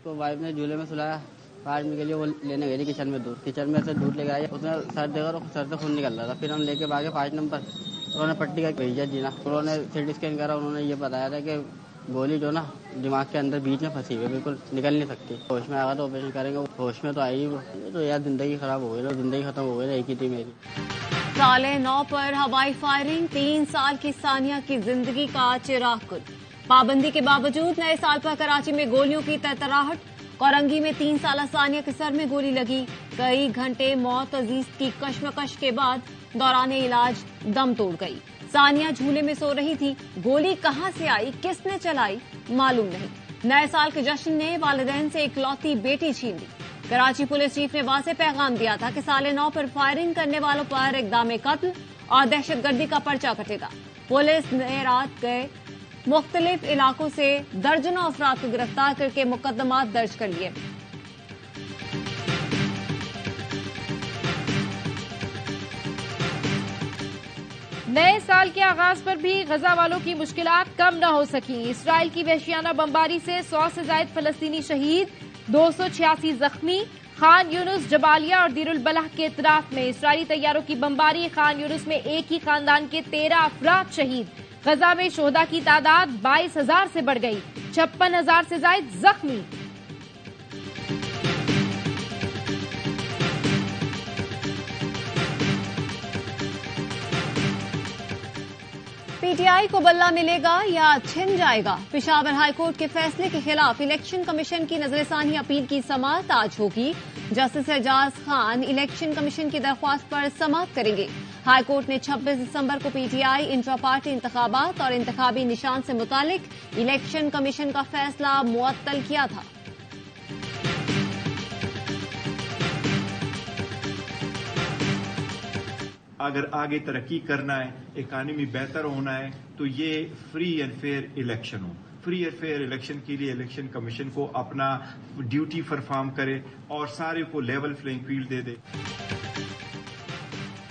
उसको वाइफ ने झूले में सुलाया, 5 मिनट के लिए वो लेने गई थी किचन में दूध, किचन में से दूध लेके आया, उसने सर देखा तो सर से खून निकल रहा था। फिर हम लेके भागे 5 नंबर, उन्होंने पट्टी का भेजा जीना, उन्होंने सीटी स्कैन करा, उन्होंने ये बताया था कि गोली जो ना दिमाग के अंदर बीच में फंसी हुई है, बिल्कुल निकल नहीं सकती। होश में आया तो ऑपरेशन करेंगे, होश में तो आई वो तो यार जिंदगी खराब हो गई, जिंदगी खत्म हो गई, एक ही थी मेरी। साले 9 पर हवाई फायरिंग, 3 साल की सानिया की जिंदगी का चिराग गुल। पाबंदी के बावजूद नए साल पर कराची में गोलियों की तरतराहट। कोरंगी में 3 साल सानिया के सर में गोली लगी, कई घंटे मौत अजीज की कश्मकश के बाद दौरान इलाज दम तोड़ गई। सानिया झूले में सो रही थी, गोली कहां से आई, किसने चलाई, मालूम नहीं। नए साल के जश्न ने वालिदैन से इकलौती बेटी छीन ली। कराची पुलिस चीफ ने वाज़ेह पैगाम दिया था कि साले 9 पर फायरिंग करने वालों पर इक़दाम कत्ल और दहशतगर्दी का पर्चा कटेगा। पुलिस ने रात गए मुख्तलिफ इलाकों से दर्जनों अफराद को गिरफ्तार करके मुकदमा दर्ज कर लिए। नए साल के आगाज पर भी गजा वालों की मुश्किलात कम न हो सकी। इसराइल की वहशियाना बमबारी से 100 से ज्यादा फलस्तीनी शहीद, 286 जख्मी। खान यूनुस, जबालिया और दीरुल बलाह के इतराफ में इसराइली तैयारों की बमबारी, खान यूनुस में एक ही खानदान के 13 अफराद शहीद। गजा में शोहदा की तादाद 22,000 से बढ़ गई, 56,000 से ज्यादा जख्मी। पीटीआई को बल्ला मिलेगा या छिन जाएगा। पेशावर हाईकोर्ट के फैसले के खिलाफ इलेक्शन कमीशन की नजरसानी अपील की समाअत आज होगी। Justice Ejaz Khan election commission की दरख्वास्त पर समाअत करेंगे। हाईकोर्ट ने 26 दिसंबर को पीटीआई इंट्रा पार्टी इंतखाबात और इंतखाबी निशान से मुतालिक इलेक्शन कमीशन का फैसला मुअत्तल किया था। अगर आगे तरक्की करना है, इकानमी बेहतर होना है, तो ये फ्री एंड फेयर इलेक्शन हो। फ्री एंड फेयर इलेक्शन के लिए इलेक्शन कमीशन को अपना ड्यूटी परफॉर्म करे और सारे को लेवल प्लेइंग फील्ड दे दे।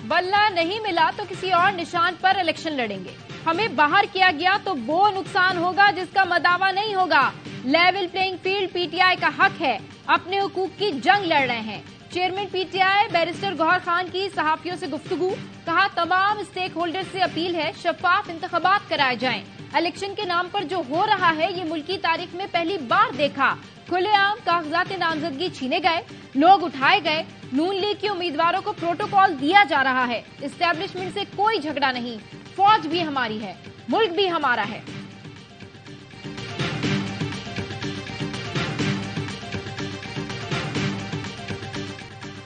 बल्ला नहीं मिला तो किसी और निशान पर इलेक्शन लड़ेंगे। हमें बाहर किया गया तो वो नुकसान होगा जिसका मदावा नहीं होगा। लेवल प्लेइंग फील्ड पीटीआई का हक है, अपने हुकूक की जंग लड़ रहे हैं। Chairman PTI barrister Gohar Khan की सहाफियों से गुफ्तगू, कहा तमाम स्टेक होल्डर से अपील है शफाफ इंतखाबात कराए जाएं। इलेक्शन के नाम पर जो हो रहा है ये मुल्की तारीख में पहली बार देखा। खुलेआम कागजात नामजदगी छीने गए, लोग उठाए गए। नून लीग के उम्मीदवारों को प्रोटोकॉल दिया जा रहा है। एस्टेब्लिशमेंट से कोई झगड़ा नहीं, फौज भी हमारी है, मुल्क भी हमारा है।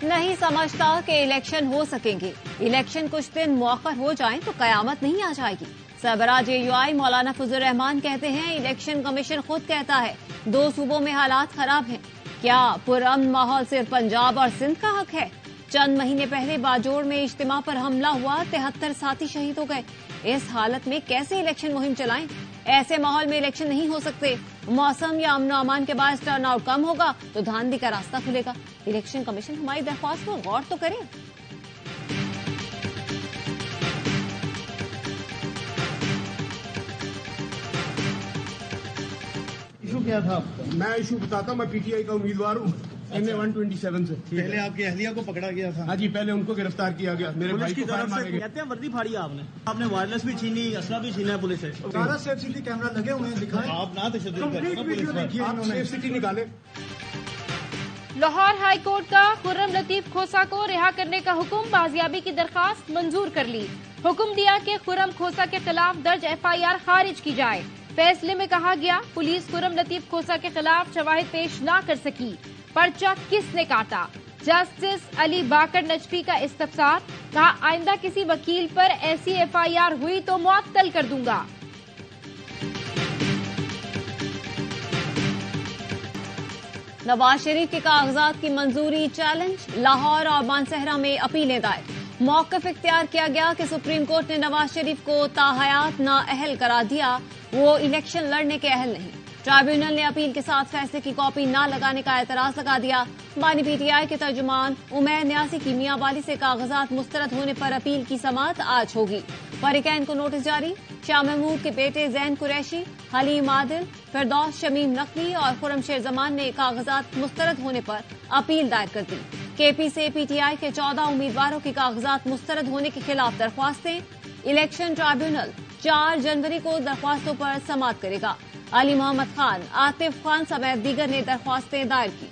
नहीं समझता कि इलेक्शन हो सकेंगे। इलेक्शन कुछ दिन मुअख्खर हो जाएं तो कयामत नहीं आ जाएगी। सरबराह जेयूआई मौलाना फजल रहमान कहते हैं इलेक्शन कमीशन खुद कहता है 2 सूबों में हालात खराब हैं। क्या पुरअमन माहौल सिर्फ पंजाब और सिंध का हक है? चंद महीने पहले बाजोड़ में इज्तिमा पर हमला हुआ, 73 साथी शहीद हो गए। इस हालत में कैसे इलेक्शन मुहिम चलाएं? ऐसे माहौल में इलेक्शन नहीं हो सकते। मौसम या अमन अमान के बाद टर्नआउट कम होगा तो धांधली का रास्ता खुलेगा। इलेक्शन कमीशन हमारी दरख्वास्त पर गौर तो करे। इशू क्या था आपका? मैं इशू बताता हूँ। मैं पीटीआई का उम्मीदवार हूँ MA 127 से। पहले आपकी अहलिया को पकड़ा गया था। हाँ जी, पहले उनको गिरफ्तार किया गया। मेरे भाई की को तरफ से कहते हैं वर्दी फाड़ी आपने वायरलेस भी छीनी, असला भी छीना है पुलिस से। सारा सेफ कैमरा लगे हुए हैं, दिखाएं। आप ना तशद्दुद करें, आप सेफ सिटी निकाले। लाहौर हाई कोर्ट का खुर्रम लतीफ खोसा को रिहा करने का हुक्म, बाजियाबी की दरखास्त मंजूर कर ली। हुक्म दिया कि खुर्रम खोसा के खिलाफ दर्ज FIR खारिज की जाए। फैसले में कहा गया पुलिस खुर्रम लतीफ खोसा के खिलाफ शवाहिद पेश न कर सकी। पर्चा किसने काटा? जस्टिस अली बाकर नजफी का इस्तफसार, कहा आइंदा किसी वकील पर ऐसी FIR हुई तो मुअत्तल कर दूंगा। नवाज शरीफ के कागजात की मंजूरी चैलेंज, लाहौर और मानसहरा में अपीलें दायर। मौक़िफ़ इख्तियार किया गया कि सुप्रीम कोर्ट ने नवाज शरीफ को ताहयात नाअहल करार दिया, वो इलेक्शन लड़ने के अहल नहीं। ट्राइब्यूनल ने अपील के साथ फैसले की कॉपी न लगाने का एतराज लगा दिया। बानी पीटीआई के तर्जुमान उमैर न्यासी की मियांवाली से कागजात मुस्तरद होने पर अपील की समाअत आज होगी। फरीकैन को नोटिस जारी। शाह महमूद के बेटे जैन कुरैशी, हलीम आदिल, फिरदौस शमीम नकवी और खुर्रमशेर जमान ने कागजात मुस्तरद होने पर अपील दायर कर दी। केपी से पीटीआई के 14 उम्मीदवारों की कागजात मुस्तरद होने के खिलाफ दरख्वास्तें। इलेक्शन ट्राइब्यूनल 4 जनवरी को दरख्वास्तों पर समाअत करेगा। अली मोहम्मद खान, आतिफ खान समेत दीगर ने दरख्वास्तें दायर की।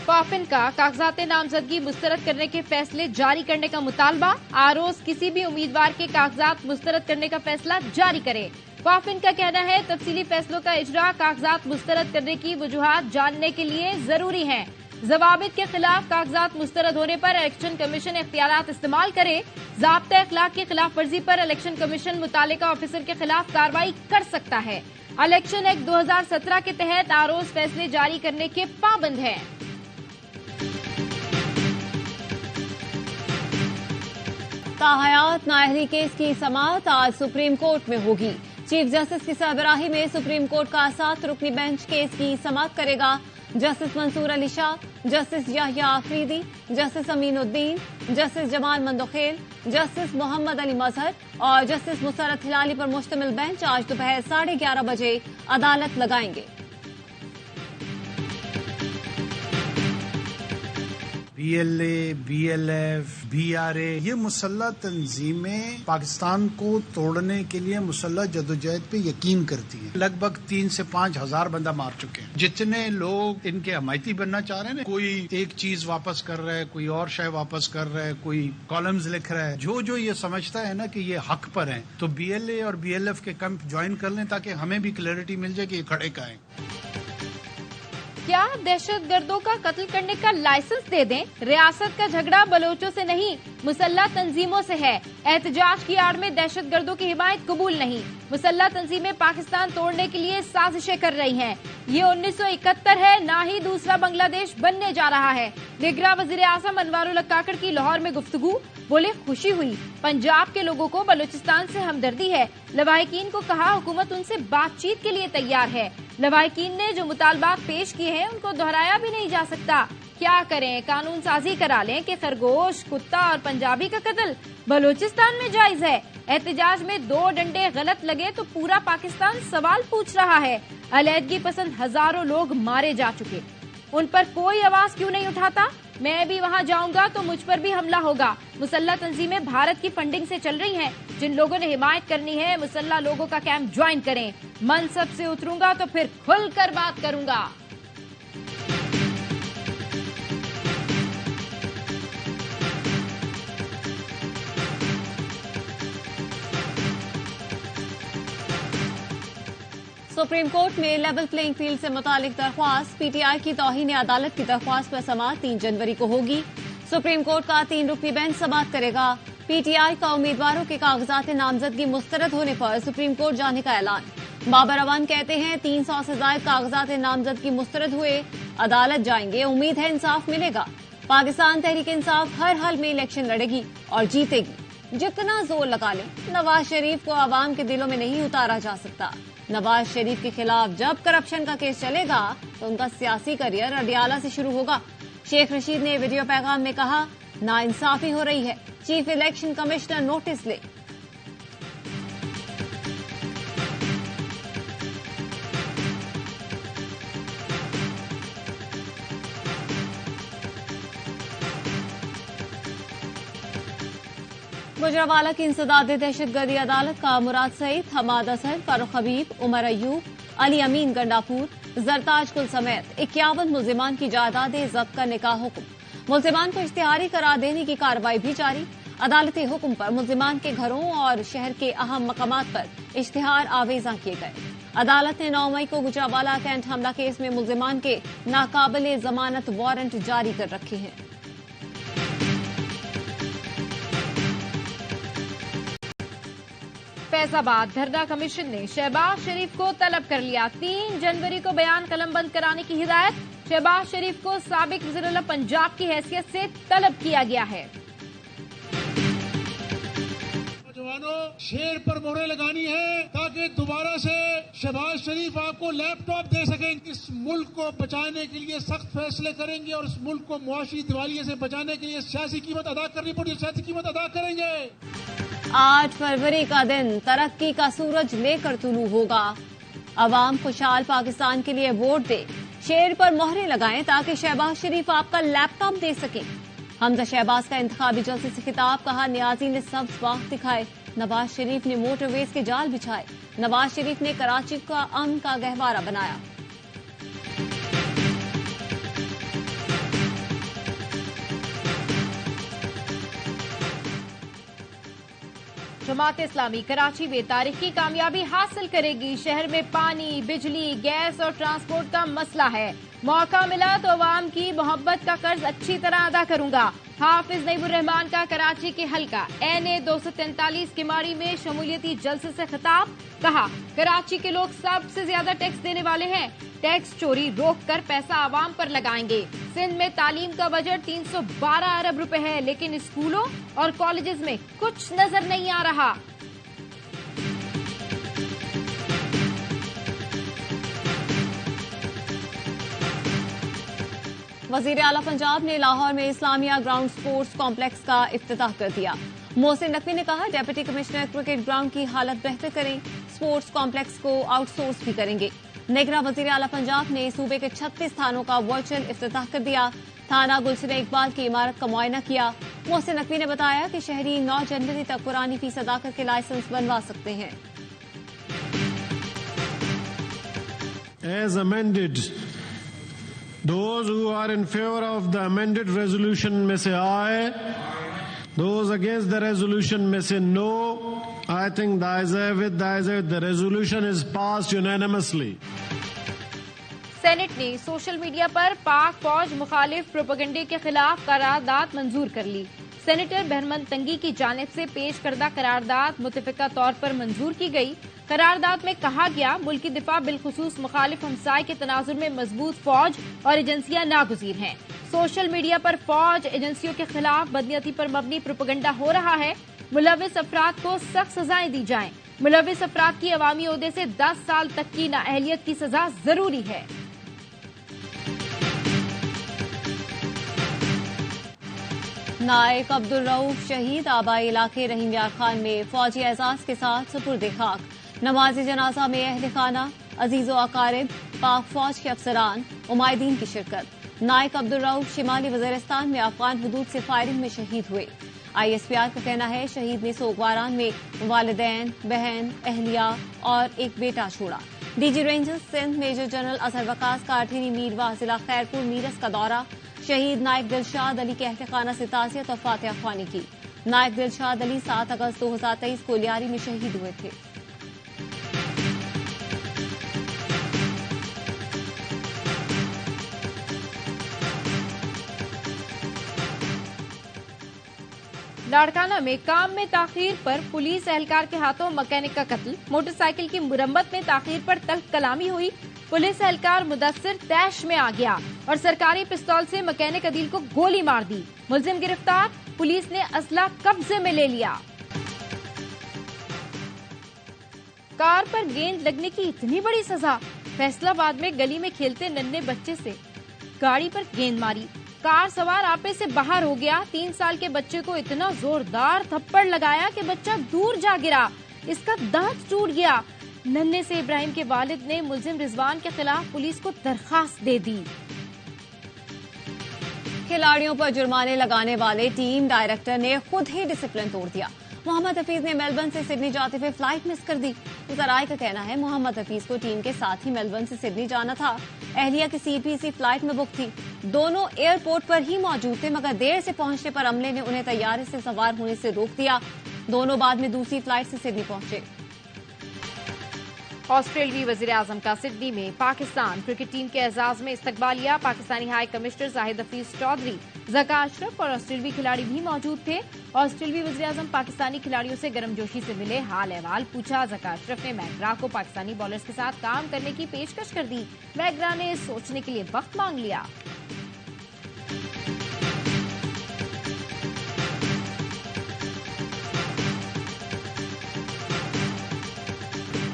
कॉफिन का कागजात नामजदगी मुस्तरद करने के फैसले जारी करने का मुतालबा। आरोज किसी भी उम्मीदवार के कागजात मुस्तरद करने का फैसला जारी करे। कॉफिन का कहना है तफसीली फैसलों का इजरा कागजात मुस्तरद करने की वजूहात जानने के लिए जरूरी है। जवाबित के खिलाफ कागजात मुस्तरद होने पर इलेक्शन कमीशन इख्तियारात इस्तेमाल करे। ज़ाब्ता अखलाक की खिलाफ वर्जी पर इलेक्शन कमीशन मुतालिका ऑफिसर के खिलाफ कार्रवाई कर सकता है। इलेक्शन एक्ट 2017 के तहत आरोज फैसले जारी करने के पाबंद है। ताहयात नाअहली केस की समाअत आज सुप्रीम कोर्ट में होगी। चीफ जस्टिस की सरबराही में सुप्रीम कोर्ट का 7 रुकनी बेंच केस की समाअत करेगा। Justice Mansoor Ali Shah, justice Yahya Afridi, justice Aminuddin, justice Jamal Mandokhail, justice Mohammad Ali Mazhar और जस्टिस मुसरत हिलाली पर मुश्तमिल बेंच आज दोपहर 11:30 बजे अदालत लगाएंगे। BLA, BLF, BRA ये मुसल्लह तंजीमें पाकिस्तान को तोड़ने के लिए मुसल्लह जदोजहद पे यकीन करती हैं। लगभग 3 से 5 हजार बंदा मार चुके हैं। जितने लोग इनके हमायती बनना चाह रहे हैं, कोई एक चीज वापस कर रहा है, कोई और शय वापस कर रहा है, कोई कॉलम्स लिख रहा है, जो ये समझता है ना कि ये हक पर है, तो BLA और BLF के कैंप ज्वाइन कर लें ताकि हमें भी क्लैरिटी मिल जाए कि ये खड़े का है। क्या दहशतगर्दों का कत्ल करने का लाइसेंस दे दें? रियासत का झगड़ा बलोचों से नहीं, मुसल्लह तंजीमों से है। एहतजाज की आड़ में दहशतगर्दों की हिमायत कबूल नहीं। मुसल्लह तंजीमें पाकिस्तान तोड़ने के लिए साजिशें कर रही हैं। ये 1971 है, ना ही दूसरा बांग्लादेश बनने जा रहा है। निगरां वजीर आजम अनवारुल हक काकड़ की लाहौर में गुफ्तगू, बोले खुशी हुई, पंजाब के लोगों को बलूचिस्तान से हमदर्दी है। लवाहिकीन को कहा हुकूमत उनसे बातचीत के लिए तैयार है। लवाहिकीन ने जो मुतालबात पेश किए हैं उनको दोहराया भी नहीं जा सकता। क्या करें, कानून साजी करा लें कि खरगोश, कुत्ता और पंजाबी का कत्ल बलूचिस्तान में जायज है। एहतजाज में 2 डंडे गलत लगे तो पूरा पाकिस्तान सवाल पूछ रहा है। अलहदगी पसंद हजारों लोग मारे जा चुके, उन पर कोई आवाज क्यों नहीं उठाता? मैं भी वहां जाऊंगा तो मुझ पर भी हमला होगा। मुसल्लह तंजीमें भारत की फंडिंग से चल रही हैं। जिन लोगों ने हिमायत करनी है, मुसल्लह लोगों का कैंप ज्वाइन करें। मनसब से उतरूंगा तो फिर खुलकर बात करूंगा। सुप्रीम कोर्ट में लेवल प्लेइंग फील्ड से मुतालिक दरख्वास्त। पीटीआई की तौहीन अदालत की दरख्वास्त पर समाअत 3 जनवरी को होगी। सुप्रीम कोर्ट का 3 रुकनी बेंच समाअत करेगा। पीटीआई का उम्मीदवारों के कागजात नामजदगी मुस्तरद होने पर सुप्रीम कोर्ट जाने का ऐलान। बाबर अवान कहते हैं 300 से ज्यादा कागजात नामजदगी मुस्तरद हुए, अदालत जाएंगे, उम्मीद है इंसाफ मिलेगा। पाकिस्तान तहरीक इंसाफ हर हाल में इलेक्शन लड़ेगी और जीतेगी। जितना जोर लगा लें, नवाज शरीफ को आवाम के दिलों में नहीं उतारा जा सकता। नवाज शरीफ के खिलाफ जब करप्शन का केस चलेगा तो उनका सियासी करियर अडियाला से शुरू होगा। शेख रशीद ने वीडियो पैगाम में कहा, नाइंसाफी हो रही है, चीफ इलेक्शन कमिश्नर नोटिस ले। गुजरावाला की इंसदाद दहशतगर्दी अदालत का मुराद सईद, हमाद असद, फारूक हबीब, उमर अयूब, अली अमीन गंडापुर, जरताज कुल समेत 51 मुल्जिमान की जायदादें जब्त करने का हुक्म। मुल्जिमान को इश्तिहारी करार देने की कार्रवाई भी जारी। अदालती हुक्म पर मुल्जिमान के घरों और शहर के अहम मकामात पर इश्तिहार आवेजा किए गए। अदालत ने 9 मई को गुजरावाला कैंट हमला केस में मुल्जिमान के नाकाबिले जमानत वारंट जारी कर रखे हैं। फैजाबाद धरना कमीशन ने शहबाज शरीफ को तलब कर लिया। 3 जनवरी को बयान कलमबंद कराने की हिदायत। शहबाज शरीफ को साबिक वज़ीर-ए-आला पंजाब की हैसियत से तलब किया गया है। नौजवानों, शेर पर मोहरें लगानी है ताकि दोबारा से शहबाज शरीफ आपको लैपटॉप दे सकें। इस मुल्क को बचाने के लिए सख्त फैसले करेंगे और इस मुल्क को मुआशी दिवालिये से बचाने के लिए सियासी कीमत अदा करनी पड़ेगी, सियासी कीमत अदा करेंगे। 8 फरवरी का दिन तरक्की का सूरज लेकर तुलू होगा। अवाम खुशहाल पाकिस्तान के लिए वोट दे, शेर पर मोहरें लगाएं ताकि शहबाज शरीफ आपका लैपटॉप दे सकें। हमजा शहबाज का इंतखाबी जलसे से खिताब, कहा नियाजी ने सब्ज बाग दिखाए, नवाज शरीफ ने मोटरवेज के जाल बिछाए, नवाज शरीफ ने कराची का अमन का गहवारा बनाया। जमात इस्लामी कराची में तारीखी कामयाबी हासिल करेगी। शहर में पानी, बिजली, गैस और ट्रांसपोर्ट का मसला है। मौका मिला तो अवाम की मोहब्बत का कर्ज अच्छी तरह अदा करूंगा। हाफिज नईमुर रहमान का कराची के हल्का NA 243 किमाड़ी में शमूलियती जलसे से खिताब, कहा कराची के लोग सबसे ज्यादा टैक्स देने वाले हैं, टैक्स चोरी रोककर पैसा आवाम पर लगाएंगे। सिंध में तालीम का बजट 312 अरब रुपए है, लेकिन स्कूलों और कॉलेजेस में कुछ नजर नहीं आ रहा। वजीर आला पंजाब ने लाहौर में इस्लामिया ग्राउंड स्पोर्ट्स कॉम्प्लेक्स का इफ्तिताह कर दिया। मोहसिन नकवी ने कहा डेप्यूटी कमिश्नर क्रिकेट ग्राउंड की हालत बेहतर करें, स्पोर्ट्स कॉम्प्लेक्स को आउटसोर्स भी करेंगे। निगरां वजीर आला पंजाब ने सूबे के 36 थानों का वर्चुअल इफ्तिताह कर दिया। थाना गुलशन इकबाल की इमारत का मुआयना किया। मोहसिन नकवी ने बताया कि शहरी 9 जनवरी तक पुरानी फीस अदा करके लाइसेंस बनवा सकते हैं। As amended, those who are in favor of the amended resolution में से aye, those against the resolution में से no. I think the ayes have it, the resolution is passed unanimously. Senate ने सोशल मीडिया पर पाक फौज मुखालिफ प्रोपेगेंडे के खिलाफ करारदाद मंजूर कर ली। सेनेटर बहरमन तंगी की जानिब से पेश करदा करारदाद मुतफिका तौर पर मंजूर की गई। करारदाद में कहा गया मुल्की दिफा बिलखुसूस मुखालिफ हमसाय के तनाजुर में मजबूत फौज और एजेंसियां नागुजीर हैं। सोशल मीडिया पर फौज एजेंसियों के खिलाफ बदनीयती पर मबनी प्रोपेगेंडा हो रहा है। मुलविस अफराद को सख्त सजाएं दी जाएं। मुलविस अफराद की अवामी ओहदे से 10 साल तक की नाअहलियत की सजा जरूरी है। नायक अब्दुल रऊफ शहीद आबाई इलाके रहीम यार खान में फौजी एजाज के साथ सुपुर्द खाक। नमाज जनाजा में अहल खाना, अजीजो अकारिब, पाक फौज के अफसरान, उमायदीन की शिरकत। नायक अब्दुल रऊफ शिमाली वजीरिस्तान में अफगान हुदूद से फायरिंग में शहीद हुए। ISPR का कहना है शहीद ने सोगवारान में वालिदैन, बहन, अहलिया और एक बेटा छोड़ा। DG rangers Sindh major general Azhar Waqas का आठवीं मीरवा जिला खैरपुर मीरस का दौरा। शहीद नायक दिलशाद अली के अहल खाना से ताज़ियत और फातिहा ख्वानी की। नायक दिलशाद अली 7 अगस्त 2023 को लियारी में शहीद हुए थे। लाड़काना में काम में ताखीर पर पुलिस एहलकार के हाथों मैकेनिक का कत्ल। मोटरसाइकिल की मुरम्मत में ताखीर पर तल्ख कलामी हुई। पुलिस एहलकार मुदस्सिर तैश में आ गया और सरकारी पिस्तौल से मैकेनिक अदील को गोली मार दी। मुलजिम गिरफ्तार, पुलिस ने असला कब्जे में ले लिया। कार पर गेंद लगने की इतनी बड़ी सजा। फैसलाबाद में गली में खेलते नन्हे बच्चे से गाड़ी पर गेंद मारी, कार सवार आपे से बाहर हो गया। 3 साल के बच्चे को इतना जोरदार थप्पड़ लगाया कि बच्चा दूर जा गिरा, इसका दांत टूट गया। नन्हे से इब्राहिम के वालिद ने मुलजिम रिजवान के खिलाफ पुलिस को दरखास्त दे दी। खिलाड़ियों पर जुर्माने लगाने वाले टीम डायरेक्टर ने खुद ही डिसिप्लिन तोड़ दिया। मोहम्मद हफीज ने मेलबर्न से सिडनी जाते हुए फ्लाइट मिस कर दी। जराये का कहना है मोहम्मद हफीज को टीम के साथ ही मेलबर्न से सिडनी जाना था। अहलिया की सीट भी इसी फ्लाइट में बुक थी। दोनों एयरपोर्ट पर ही मौजूद थे, मगर देर से पहुंचने पर अमले ने उन्हें तैयारे से सवार होने से रोक दिया। दोनों बाद में दूसरी फ्लाइट से सिडनी पहुंचे। ऑस्ट्रेलियाई वजीर आजम का सिडनी में पाकिस्तान क्रिकेट टीम के एजाज में इस्तकबालिया। पाकिस्तानी हाई कमिश्नर जाहिद हफीज चौधरी, ज़का अशरफ और ऑस्ट्रेलियाई खिलाड़ी भी मौजूद थे। ऑस्ट्रेलियाई वजीर आजम पाकिस्तानी खिलाड़ियों से गर्मजोशी से मिले, हाल अहवाल पूछा। ज़का अशरफ ने मैकग्रा को पाकिस्तानी बॉलर्स के साथ काम करने की पेशकश कर दी। मैकग्रा ने सोचने के लिए वक्त मांग लिया।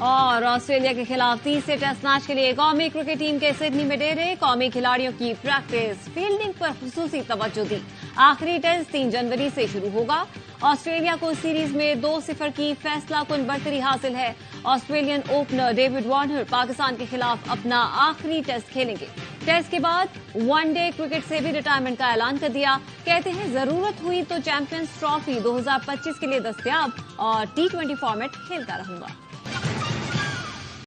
और ऑस्ट्रेलिया के खिलाफ तीसरे टेस्ट मैच के लिए कौमी क्रिकेट टीम के सिडनी में डेरे। कौमी खिलाड़ियों की प्रैक्टिस, फील्डिंग पर खुसूसी तवज्जो दी। आखिरी टेस्ट 3 जनवरी से शुरू होगा। ऑस्ट्रेलिया को सीरीज में 2-0 की फैसला कुन बढ़तरी हासिल है। Australian opener David Warner Pakistan के खिलाफ अपना आखिरी टेस्ट खेलेंगे। टेस्ट के बाद वनडे क्रिकेट से भी रिटायरमेंट का ऐलान कर दिया। कहते हैं जरूरत हुई तो चैंपियंस ट्रॉफी 2025 के लिए दस्तयाब और T20 फॉर्मेट खेलता रहूंगा।